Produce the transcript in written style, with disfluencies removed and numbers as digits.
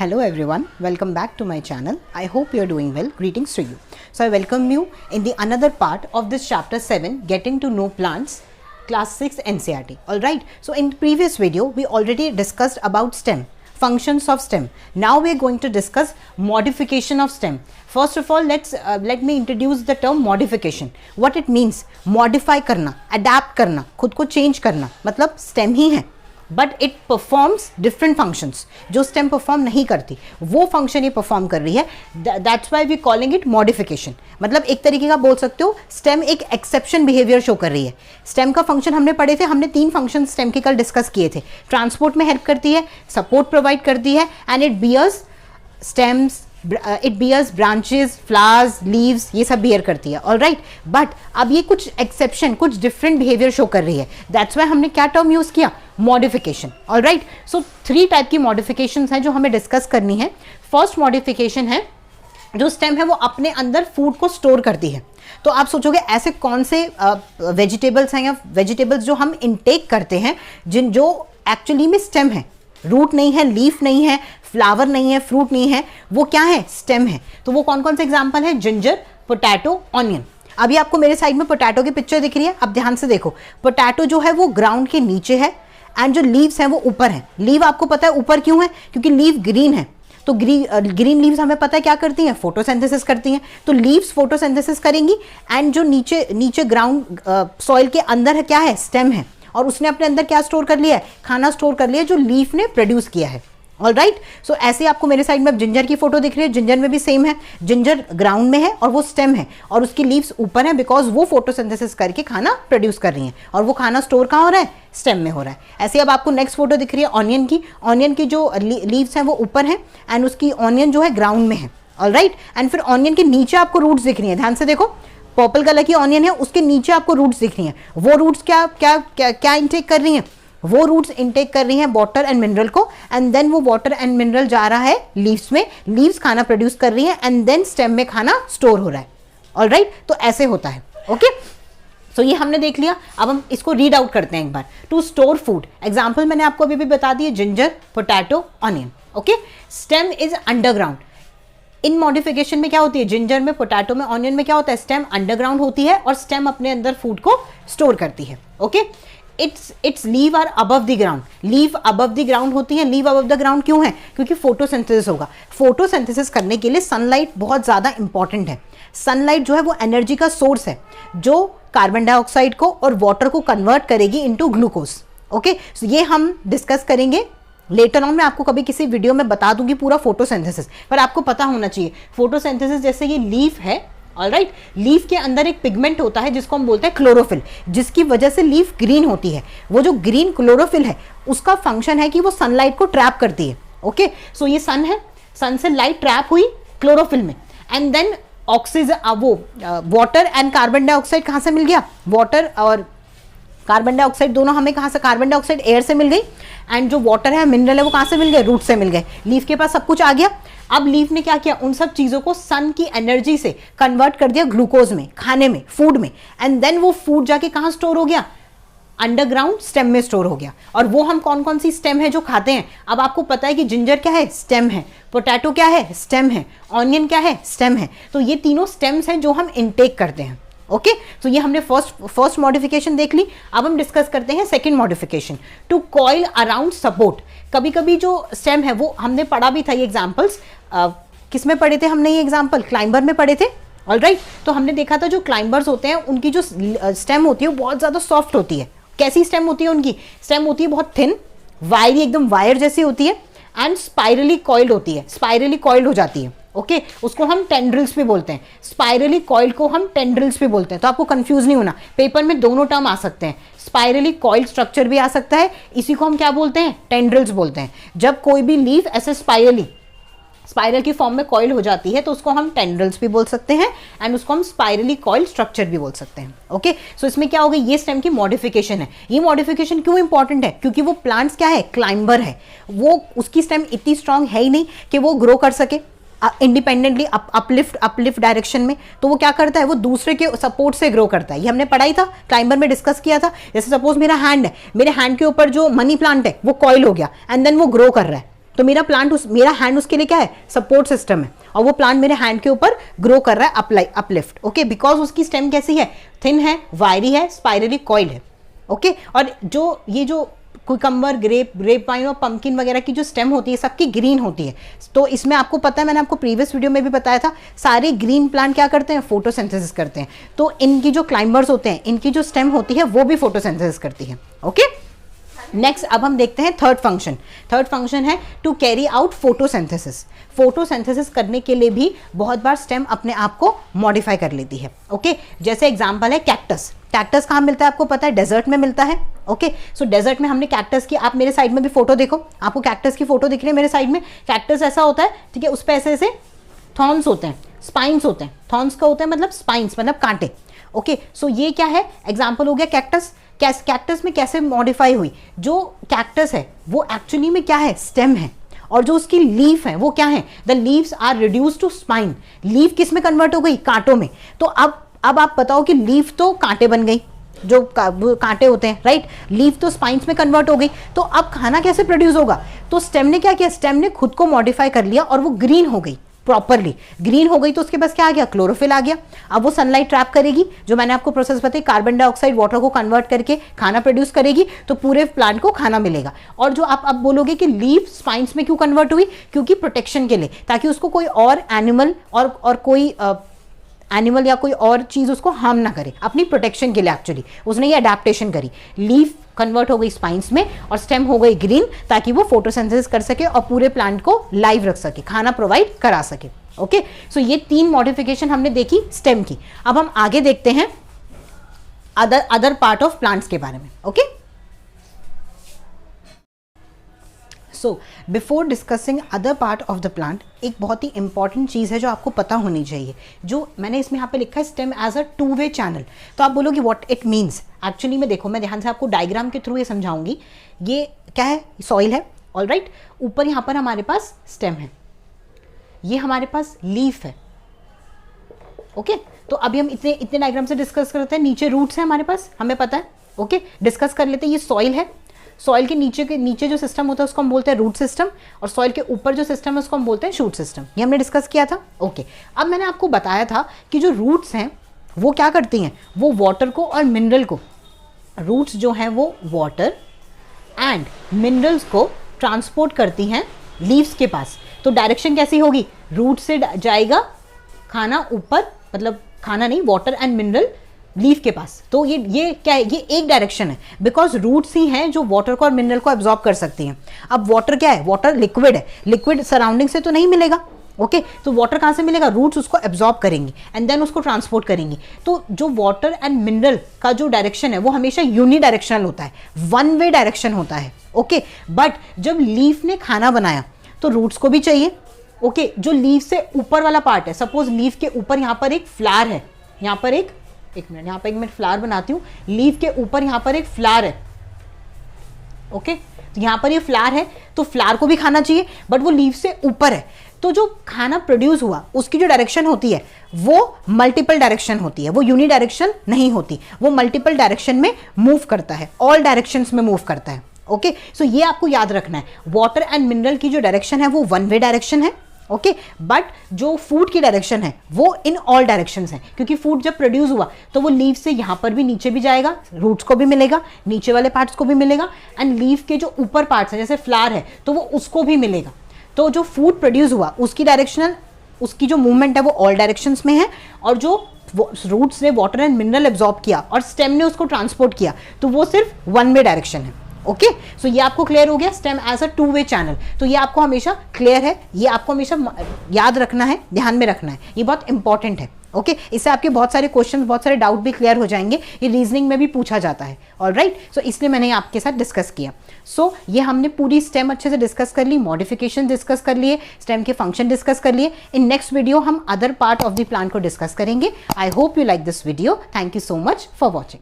Hello everyone, welcome back to my channel. I hope you are doing well. Greetings to you. So I welcome you in the another part of this chapter 7, Getting to Know Plants, class 6 NCERT. Alright, so in previous video we already discussed about stem, functions of stem. Now we are going to discuss modification of stem. First of all, let me introduce the term modification. What it means, modify करना, adapt करना, खुद को change करना, मतलब stem ही है, but it performs different functions. जो stem perform नहीं करती वो फंक्शन ये परफॉर्म कर रही है. That's why we calling it modification. मतलब एक तरीके का बोल सकते हो स्टेम एक एक्सेप्शन बिहेवियर शो कर रही है. स्टेम का फंक्शन हमने पढ़े थे, हमने 3 फंक्शन स्टेम के कल डिस्कस किए थे. ट्रांसपोर्ट में हेल्प करती है, सपोर्ट प्रोवाइड करती है, and it bears stems, it bears branches, flowers, leaves, ये सब बियर करती है. ऑलराइट, बट अब ये कुछ एक्सेप्शन, कुछ डिफरेंट बिहेवियर शो कर रही है. दैट्स वाई हमने क्या टर्म यूज किया, मॉडिफिकेशन. ऑलराइट, सो 3 टाइप की मॉडिफिकेशंस हैं जो हमें डिस्कस करनी है. फर्स्ट मॉडिफिकेशन है जो स्टेम है वो अपने अंदर फूड को स्टोर करती है. तो आप सोचोगे ऐसे कौन से वेजिटेबल्स हैं या वेजिटेबल्स जो हम इनटेक करते हैं जो एक्चुअली में स्टेम है, रूट नहीं है, लीफ नहीं है, फ्लावर नहीं है, फ्रूट नहीं है, वो क्या है, स्टेम है. तो वो कौन कौन से एग्जाम्पल है, जिंजर, पोटैटो, ऑनियन. अभी आपको मेरे साइड में पोटैटो की पिक्चर दिख रही है, अब ध्यान से देखो. पोटैटो जो है वो ग्राउंड के नीचे है एंड जो लीव्स हैं वो ऊपर हैं. लीव आपको पता है ऊपर क्यों है, क्योंकि लीव ग्रीन है. तो ग्रीन लीव्स हमें पता है क्या करती हैं, फोटोसिंथेसिस करती हैं. तो लीव्स फोटोसिंथेसिस करेंगी एंड जो नीचे ग्राउंड सॉइल के अंदर है क्या है, स्टेम है, और उसने अपने अंदर क्या स्टोर कर लिया है, खाना स्टोर कर लिया जो लीफ ने प्रोड्यूस किया है. ऑलराइट, सो ऐसे आपको मेरे साइड में जिंजर की फोटो दिख रही है. जिंजर में भी सेम है, जिंजर ग्राउंड में है और वो स्टेम है और उसकी लीव्स ऊपर है बिकॉज वो फोटोसिंथेसिस करके खाना प्रोड्यूस कर रही हैं और वो खाना स्टोर कहाँ हो रहा है, स्टेम में हो रहा है. ऐसे अब आपको नेक्स्ट फोटो दिख रही है ऑनियन की. ऑनियन की जो लीव्स हैं वो ऊपर हैं एंड उसकी ऑनियन जो है ग्राउंड में है. ऑलराइट, एंड फिर ऑनियन के नीचे आपको रूट्स दिख रही है. ध्यान से देखो, पर्पल कलर की ऑनियन है, उसके नीचे आपको रूट्स दिख रही हैं. वो रूट्स क्या क्या क्या क्या इनटेक कर रही हैं, वो रूट्स इनटेक कर रही हैं वाटर एंड मिनरल को, एंड देन वो वाटर एंड मिनरल जा रहा है लीव्स में, लीव्स खाना प्रोड्यूस कर रही हैं एंड देन स्टेम में खाना स्टोर हो रहा है. ऑलराइट, तो ऐसे होता है. ओके, सो ये हमने देख लिया. अब हम इसको रीड आउट करते हैं एक बार. टू स्टोर फूड, एग्जाम्पल मैंने आपको अभी भी बता दिए, ginger, potato, onion. Okay, stem is underground. In modification में क्या होती है, जिंजर में, पोटैटो में, ऑनियन में क्या होता है, स्टेम अंडरग्राउंड होती है और स्टेम अपने अंदर फूड को स्टोर करती है. Okay, it's leave are above the ground. Leave above the ground होती है. लीव अबव द ग्राउंड क्यों है, क्योंकि फोटोसिंथेसिस होगा. फोटोसिंथेसिस करने के लिए सनलाइट बहुत ज़्यादा इंपॉर्टेंट है. सनलाइट जो है वो एनर्जी का सोर्स है जो कार्बन डाइऑक्साइड को और वाटर को कन्वर्ट करेगी इनटू ग्लूकोज. ओके, सो ये हम डिस्कस करेंगे लेटर ऑन. मैं आपको कभी किसी वीडियो में बता दूंगी पूरा फोटोसिंथेसिस, पर आपको पता होना चाहिए फोटोसिंथेसिस जैसे ये लीफ है. ऑलराइट, लीफ के अंदर एक पिगमेंट होता है जिसको हम बोलते हैं क्लोरोफिल, जिसकी वजह से लीफ ग्रीन होती है. वो जो ग्रीन क्लोरोफिल है उसका फंक्शन है कि वो सनलाइट को ट्रैप करती है. ओके, सो ये सन है, सन से लाइट ट्रैप हुई क्लोरोफिल में एंड देन ऑक्सीजन, वो वाटर एंड कार्बन डाइऑक्साइड कहाँ से मिल गया, वाटर और कार्बन डाइऑक्साइड दोनों हमें कहाँ से, कार्बन डाइऑक्साइड एयर से मिल गई एंड जो वाटर है, मिनरल है, वो कहाँ से मिल गए, रूट से मिल गए. लीफ के पास सब कुछ आ गया. अब लीफ ने क्या किया, उन सब चीज़ों को सन की एनर्जी से कन्वर्ट कर दिया ग्लूकोज में, खाने में, फूड में, एंड देन वो फूड जाके कहाँ स्टोर हो गया, अंडरग्राउंड स्टेम में स्टोर हो गया. और वो हम कौन कौन सी स्टेम है जो खाते हैं. अब आपको पता है कि जिंजर क्या है, स्टेम है, पोटैटो क्या है, स्टेम है, ऑनियन क्या है, स्टेम है. तो ये तीनों स्टेम्स हैं जो हम इनटेक करते हैं. ओके, तो ये हमने फर्स्ट मॉडिफिकेशन देख ली. अब हम डिस्कस करते हैं second modification, to coil around support. कभी कभी जो स्टेम है वो हमने पढ़ा भी था. ये एग्जांपल्स किस में पढ़े थे हमने, ये एग्जांपल क्लाइंबर में पढ़े थे. ऑलराइट, तो हमने देखा था जो क्लाइंबर्स होते हैं उनकी जो स्टेम होती है वो बहुत ज़्यादा सॉफ्ट होती है. कैसी स्टेम होती है उनकी, स्टेम होती है बहुत थिन, वायरी, एकदम वायर जैसी होती है एंड स्पाइरली कॉइल्ड होती है, स्पाइरली कॉइल्ड हो जाती है. ओके, उसको हम टेंड्रिल्स भी बोलते हैं. स्पाइरली कॉइल्ड को हम टेंड्रिल्स भी बोलते हैं. तो आपको कंफ्यूज नहीं होना, पेपर में दोनों टर्म आ सकते हैं. स्पाइरली कॉइल्ड स्ट्रक्चर भी आ सकता है, इसी को हम क्या बोलते हैं, टेंड्रिल्स बोलते हैं. जब कोई भी लीफ ऐसे स्पाइरल की फॉर्म में कॉइल हो जाती है तो उसको हम टेंड्रिल्स भी बोल सकते हैं एंड उसको हम स्पाइरली कॉइल स्ट्रक्चर भी बोल सकते हैं. ओके, सो इसमें क्या होगा, ये स्टेम की मॉडिफिकेशन है. ये मॉडिफिकेशन क्यों इंपॉर्टेंट है, क्योंकि वो प्लांट्स क्या है, क्लाइंबर है. वो उसकी स्टेम इतनी स्ट्रांग है ही नहीं कि वो ग्रो कर सके इंडिपेंडेंटली अपलिफ्ट डायरेक्शन में. तो वो क्या करता है, वो दूसरे के सपोर्ट से ग्रो करता है. ये हमने पढ़ाई था, क्लाइंबर में डिस्कस किया था. जैसे सपोज मेरा हैंड है, मेरे हैंड के ऊपर जो मनी प्लांट है वो कॉइल हो गया एंड देन वो ग्रो कर रहा है. तो मेरा प्लांट मेरा हैंड उसके लिए क्या है, सपोर्ट सिस्टम है, और वो प्लांट मेरे हैंड के ऊपर ग्रो कर रहा है अपलिफ्ट, ओके, बिकॉज उसकी स्टेम कैसी है, थिन है, वायरी है, स्पाइरली कॉइल है, ओके। और ये जो कुकम्बर, ग्रेप वाइन और पंपकिन वगैरह की जो स्टेम होती है सबकी ग्रीन होती है। तो इसमें आपको पता है, मैंने आपको प्रीवियस वीडियो में भी बताया था, सारे ग्रीन प्लांट क्या करते हैं, फोटोसिंथेसिस करते हैं। तो इनकी जो क्लाइंबर्स होते हैं, इनकी जो स्टेम होती है वो भी फोटोसिंथेसिस करती है, ओके। नेक्स्ट अब हम देखते हैं थर्ड फंक्शन। थर्ड फंक्शन है to carry out photosynthesis. Photosynthesis करने के लिए भी बहुत बार स्टेम अपने आप को मॉडिफाई कर लेती है, ओके। जैसे एग्जांपल है कैक्टस। कैक्टस कहाँ मिलता है आपको पता है, डेजर्ट में मिलता है, ओके। सो डेजर्ट में हमने कैक्टस की, आप मेरे साइड में भी फोटो देखो, आपको कैक्टस की फोटो दिख रही है मेरे साइड में। कैक्टस ऐसा होता है, ठीक है, उस पर ऐसे ऐसे थॉर्न्स होते हैं, स्पाइन्स होते हैं। थॉर्न्स का होता है मतलब स्पाइन्स मतलब कांटे, ओके। सो ये क्या है, एग्जाम्पल हो गया कैक्टस। कैक्टस में कैसे मॉडिफाई हुई, जो कैक्टस है वो एक्चुअली में क्या है, स्टेम है, और जो उसकी लीफ है वो क्या है, the leaves are reduce to spine. Leaf किस में कन्वर्ट हो गई, कांटों में। तो अब आप बताओ कि लीफ तो कांटे बन गई, जो कांटे होते हैं, राइट। लीफ तो स्पाइन्स में कन्वर्ट हो गई, तो अब खाना कैसे प्रोड्यूस होगा। तो स्टेम ने क्या किया, स्टेम ने खुद को मॉडिफाई कर लिया और वो ग्रीन हो गई, प्रॉपरली ग्रीन हो गई। तो उसके पास क्या आ गया, क्लोरोफिल आ गया। अब वो सनलाइट ट्रैप करेगी, जो मैंने आपको प्रोसेस बताई, कार्बन डाइऑक्साइड वाटर को कन्वर्ट करके खाना प्रोड्यूस करेगी, तो पूरे प्लांट को खाना मिलेगा। और जो आप अब बोलोगे कि लीफ स्पाइन्स में क्यों कन्वर्ट हुई, क्योंकि प्रोटेक्शन के लिए, ताकि उसको कोई और एनिमल और कोई एनिमल या कोई और चीज उसको हार्म ना करे, अपनी प्रोटेक्शन के लिए एक्चुअली उसने ये अडेप्टेशन करी। लीफ कन्वर्ट हो गई स्पाइन्स में और स्टेम हो गई ग्रीन, ताकि वो फोटोसिंथेसिस कर सके और पूरे प्लांट को लाइव रख सके, खाना प्रोवाइड करा सके, ओके। सो ये 3 मॉडिफिकेशन हमने देखी स्टेम की। अब हम आगे देखते हैं अदर पार्ट ऑफ प्लांट्स के बारे में, okay. So before discussing other part of the plant, एक बहुत ही इंपॉर्टेंट चीज़ है जो आपको पता होनी चाहिए, जो मैंने इसमें यहाँ पे लिखा है, stem as a two way channel. तो आप बोलोगे व्हाट इट मीन्स। एक्चुअली में देखो, मैं ध्यान से आपको डायग्राम के थ्रू ये समझाऊंगी। ये क्या है, सॉइल है, ऑलराइट। ऊपर यहाँ पर हमारे पास स्टेम है, ये हमारे पास लीफ है, ओके। तो अभी हम इतने डायग्राम से डिस्कस करते हैं। नीचे रूट्स है हमारे पास, हमें पता है, ओके। डिस्कस कर लेते हैं। ये सॉइल है, सॉइल के नीचे जो सिस्टम होता है उसको हम बोलते हैं रूट सिस्टम, और सॉइल के ऊपर जो सिस्टम है उसको हम बोलते हैं शूट सिस्टम। ये हमने डिस्कस किया था, ओके। अब मैंने आपको बताया था कि जो रूट्स हैं वो क्या करती हैं, वो वाटर को और मिनरल को, रूट्स जो हैं वो वाटर एंड मिनरल्स को ट्रांसपोर्ट करती हैं लीव्स के पास। तो डायरेक्शन कैसी होगी, रूट से जाएगा खाना ऊपर, मतलब खाना नहीं, वाटर एंड मिनरल लीफ के पास। तो ये क्या है, ये एक डायरेक्शन है, बिकॉज रूट्स ही हैं जो वाटर को और मिनरल को एब्जॉर्ब कर सकती हैं। अब वाटर क्या है, वाटर लिक्विड है, लिक्विड सराउंडिंग से तो नहीं मिलेगा, ओके। तो वाटर कहाँ से मिलेगा, रूट्स उसको एब्जॉर्ब करेंगी एंड देन उसको ट्रांसपोर्ट करेंगी। तो जो वाटर एंड मिनरल का जो डायरेक्शन है वो हमेशा यूनि डायरेक्शनल होता है, 1-वे डायरेक्शन होता है, ओके। बट जब लीफ ने खाना बनाया तो रूट्स को भी चाहिए, ओके। जो लीफ से ऊपर वाला पार्ट है, सपोज लीफ के ऊपर यहाँ पर एक फ्लावर है, यहाँ पर एक मिनट फ्लावर बनाती हूँ। लीफ के ऊपर यहाँ पर एक फ्लावर है, ओके। तो यहाँ पर ये फ्लावर है, तो फ्लावर को भी खाना चाहिए, बट वो लीफ से ऊपर है। तो जो खाना प्रोड्यूस हुआ उसकी जो डायरेक्शन होती है वो मल्टीपल डायरेक्शन होती है, वो यूनि डायरेक्शन नहीं होती, वो मल्टीपल डायरेक्शन में मूव करता है, ऑल डायरेक्शंस में मूव करता है, ओके। सो ये आपको याद रखना है, वाटर एंड मिनरल की जो डायरेक्शन है वो 1-वे डायरेक्शन है, ओके। बट जो फूड की डायरेक्शन है वो इन ऑल डायरेक्शंस है, क्योंकि फूड जब प्रोड्यूस हुआ तो वो लीफ से यहाँ पर भी नीचे भी जाएगा, रूट्स को भी मिलेगा, नीचे वाले पार्ट्स को भी मिलेगा, एंड लीफ के जो ऊपर पार्ट्स है जैसे फ्लावर है तो वो उसको भी मिलेगा। तो जो फूड प्रोड्यूस हुआ उसकी डायरेक्शनल, उसकी जो मूवमेंट है वो ऑल डायरेक्शंस में है, और जो रूट्स ने वाटर एंड मिनरल एब्जॉर्ब किया और स्टेम ने उसको ट्रांसपोर्ट किया तो वो सिर्फ 1-वे डायरेक्शन है, ओके। सो ये आपको क्लियर हो गया, stem as a two way channel. तो ये आपको हमेशा क्लियर है, ये आपको हमेशा याद रखना है, ध्यान में रखना है, ये बहुत इंपॉर्टेंट है, ओके। इससे आपके बहुत सारे क्वेश्चंस, बहुत सारे डाउट भी क्लियर हो जाएंगे, ये रीजनिंग में भी पूछा जाता है, ऑलराइट। सो इसलिए मैंने आपके साथ डिस्कस किया। सो ये हमने पूरी स्टेम अच्छे से डिस्कस कर ली, मॉडिफिकेशन डिस्कस कर लिए, स्टेम के फंक्शन डिस्कस कर लिए। इन नेक्स्ट वीडियो हम other part of the plant को डिस्कस करेंगे। I hope you like this video. Thank you so much for watching.